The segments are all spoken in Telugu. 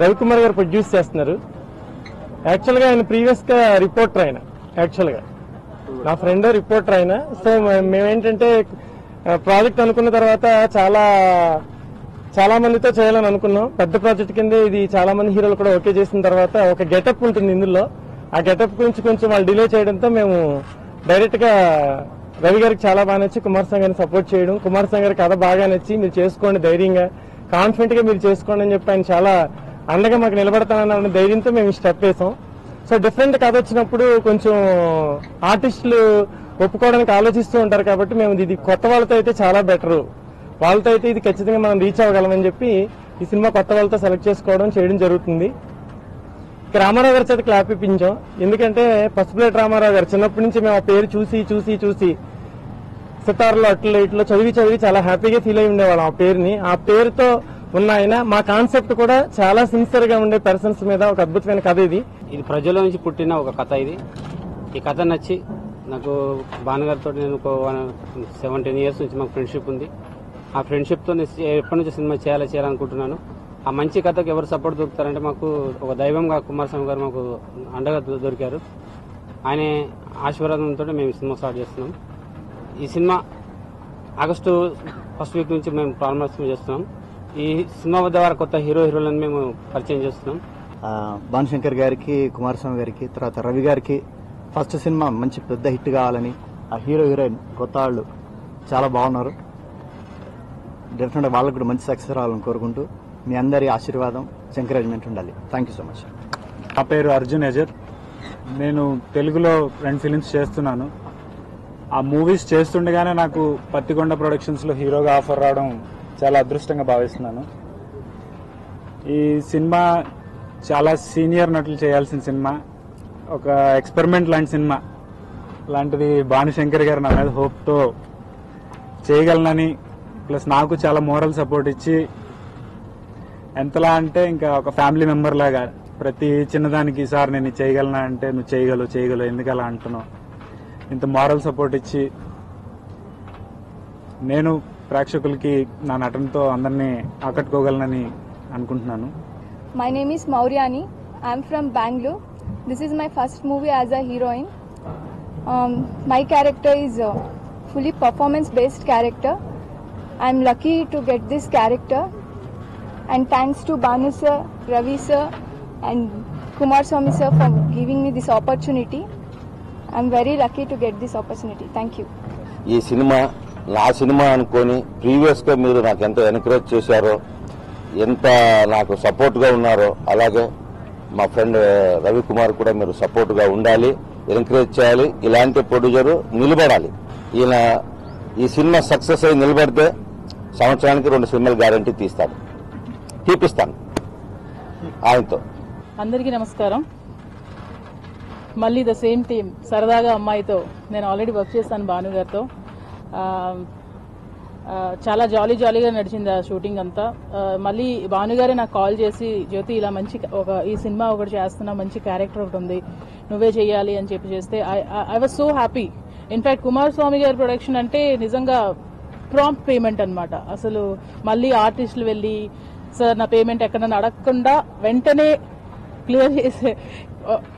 రవికుమార్ గారు ప్రొడ్యూస్ చేస్తున్నారు. యాక్చువల్గా ఆయన ప్రీవియస్ గా రిపోర్టర్, ఆయన యాక్చువల్గా నా ఫ్రెండ్ రిపోర్టర్ ఆయన. సో మేమేంటంటే ప్రాజెక్ట్ అనుకున్న తర్వాత చాలా మందితో చేయాలని అనుకున్నాం. పెద్ద ప్రాజెక్ట్ కింద ఇది చాలా మంది హీరోలు కూడా ఓకే చేసిన తర్వాత ఒక గెటప్ ఉంటుంది ఇందులో. ఆ గెటప్ గురించి కొంచెం వాళ్ళు డిలే చేయడంతో మేము డైరెక్ట్ గా రవి గారికి చాలా బాగా నచ్చి కుమార్ సాంగ్ గారిని సపోర్ట్ చేయడం, కుమార్ సాంగ్ గారి కథ బాగా నచ్చి మీరు చేసుకోండి ధైర్యంగా, కాన్ఫిడెంట్ గా మీరు చేసుకోండి అని చెప్పి ఆయన చాలా అండగా మాకు నిలబడతానన్న ధైర్యంతో మేము స్టెప్ వేసాం. సో డిఫరెంట్ కథ వచ్చినప్పుడు కొంచెం ఆర్టిస్టులు ఒప్పుకోవడానికి ఆలోచిస్తూ ఉంటారు కాబట్టి మేము ఇది కొత్త వాళ్ళతో అయితే చాలా బెటర్, వాళ్ళతో అయితే ఇది ఖచ్చితంగా మనం రీచ్ అవ్వగలమని చెప్పి ఈ సినిమా కొత్త వాళ్ళతో సెలెక్ట్ చేసుకోవడం చేయడం జరుగుతుంది. రామారావు గారి చేత క్లాప్ ఇప్పించాం. ఎందుకంటే పసుపులేటి రామారావు గారు చిన్నప్పటి నుంచి మేము ఆ పేరు చూసి సితార్లో అట్లా ఇట్లా చదివి చాలా హ్యాపీగా ఫీల్ అయి ఉండేవాళ్ళం ఆ పేరుని. ఆ పేరుతో ఉన్న ఆయన మా కాన్సెప్ట్ కూడా చాలా సిన్సియర్ గా ఉండే పర్సన్స్ మీద ఒక అద్భుతమైన కథ ఇది. ఇది ప్రజల నుంచి పుట్టిన ఒక కథ. ఈ కథ నచ్చి నాకు భానుగారితో నేను 17 years నుంచి మాకు ఫ్రెండ్షిప్ ఉంది. ఆ ఫ్రెండ్షిప్ తో ఎప్పటి నుంచి సినిమా చేయాలనుకుంటున్నాను. ఆ మంచి కథకు ఎవరు సపోర్ట్ దొరుకుతారంటే మాకు ఒక దైవంగా కుమార్ స్వామి గారు మాకు అండగా దొరికారు. ఆయన ఆశీర్వాదంతో మేము ఈ సినిమా స్టార్ట్ చేస్తున్నాం. ఈ సినిమా ఆగస్టు 1st week నుంచి మేము ప్రారంభోత్సవం చేస్తున్నాం. ఈ సినిమా ద్వారా కొత్త హీరోలను మేము పరిచయం చేస్తున్నాం. భానుశంకర్ గారికి, కుమారస్వామి గారికి, తర్వాత రవి గారికి ఫస్ట్ సినిమా మంచి పెద్ద హిట్ కావాలని, ఆ హీరోయిన్ కొత్త వాళ్ళు చాలా బాగున్నారు. డెఫినెట్గా వాళ్ళకు కూడా మంచి సక్సెస్ రావాలని కోరుకుంటూ మీ అందరి ఆశీర్వాదం, ఎంకరేజ్మెంట్ ఉండాలి. Thank you so much. నా పేరు అర్జున్ ఎజర్. నేను తెలుగులో 2 ఫిలిమ్స్ చేస్తున్నాను. ఆ మూవీస్ చేస్తుండగానే నాకు పత్తికొండ ప్రొడక్షన్స్ లో హీరోగా ఆఫర్ రావడం చాలా అదృష్టంగా భావిస్తున్నాను. ఈ సినిమా చాలా సీనియర్ నటులు చేయాల్సిన సినిమా, ఒక ఎక్స్పెరిమెంట్ లాంటి సినిమా లాంటిది. భానుశంకర్ గారు నా మీద హోప్తో చేయగలనని, ప్లస్ నాకు చాలా మోరల్ సపోర్ట్ ఇచ్చి, ఎంతలా అంటే ఇంకా ఒక ఫ్యామిలీ మెంబర్ లాగా ప్రతి చిన్నదానికి సార్ నేను చేయగలనా అంటే నువ్వు చేయగలవు ఎందుకు అలా అంటున్నావు, ఇంత మోరల్ సపోర్ట్ ఇచ్చి నేను ప్రేక్షకులకి నా నటనతో అందరినీ ఆకట్టుకోగలనని అనుకుంటున్నాను. My name is Mauryani. I am from Bangalore. This is my first movie as a heroine. My character is a fully performance-based character. I am lucky to get this character, and thanks to Banu sir, Ravi sir, and Kumar Swami sir for giving me this opportunity. I am very lucky to get this opportunity. Thank you. ఈ సినిమా నా సినిమా అనుకొని ప్రీవియస్ గా మీరు నాకు ఎంత ఎన్కరేజ్ చేశారో, ఎంత నాకు సపోర్ట్ గా ఉన్నారో, అలాగే మా ఫ్రెండ్ రవికుమార్ కూడా మీరు సపోర్ట్ గా ఉండాలి, ఎంకరేజ్ చేయాలి. ఇలాంటి ప్రొడ్యూసర్ నిలబడాలి. ఈయన ఈ సినిమా సక్సెస్ అయి నిలబడితే సంవత్సరానికి 2 సినిమాలు గ్యారంటీ తీపిస్తాను ఆయనతో. అందరికీ నమస్కారం. మళ్ళీ ద సేమ్ టీమ్ సరదాగా అమ్మాయితో నేను ఆల్రెడీ వర్క్ చేశాను భాను గారితో. చాలా జాలీగా నడిచింది ఆ షూటింగ్ అంతా. మళ్ళీ భానుగారే నాకు కాల్ చేసి, జ్యోతి ఇలా మంచి ఈ సినిమా ఒకటి చేస్తున్నా, మంచి క్యారెక్టర్ ఒకటి ఉంది, నువ్వే చెయ్యాలి అని చెప్పి చేస్తే I was so happy. In fact Kumar Swamy గారి ప్రొడక్షన్ అంటే నిజంగా ప్రాంప్ట్ పేమెంట్ అన్నమాట. అసలు మళ్ళీ ఆర్టిస్టులు వెళ్ళి సార్ నా పేమెంట్ ఎక్కడన్నా అడగకుండా వెంటనే క్లియర్ చేసే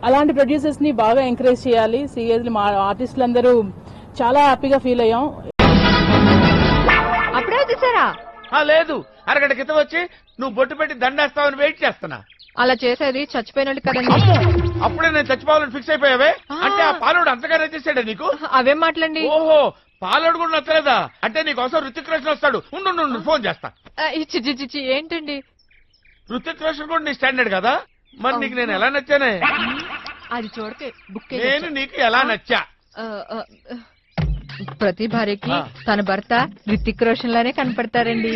అలాంటి ప్రొడ్యూసర్స్ ని బాగా ఎంకరేజ్ చేయాలి. సీరియస్లీ మా ఆర్టిస్టులందరూ చాలా హ్యాపీగా ఫీల్ అయ్యాం. అప్పుడే వచ్చేసారా? లేదు, అరగంట క్రితం వచ్చి నువ్వు బొట్టు పెట్టి దండేస్తావని వెయిట్ చేస్తున్నా. అలా చేసేది చచ్చిపోయినట్టు కదండి. అప్పుడే నేను చచ్చిపోవాలని ఫిక్స్ అయిపోయావే? అంటే ఆ పాలోడు అంతగా నచ్చేసాడా నీకు? అవేం మాటలండి. ఓహో, పాలోడు కూడా నచ్చలేదా? అంటే నీకోసం రుతిక్ రోషన్ వస్తాడు. ఉండు ఫోన్ చేస్తా. ఏంటండి, రుతిక్ రోషన్ కూడా నీ స్టాండర్డ్ కదా, మరి నీకు నేను ఎలా నచ్చానే? అది చూడకే బుక్. నేను నీకు ఎలా నచ్చా? ప్రతి భార్యకి తన భర్త రితిక్ రోషన్ లానే కనపడతారండి.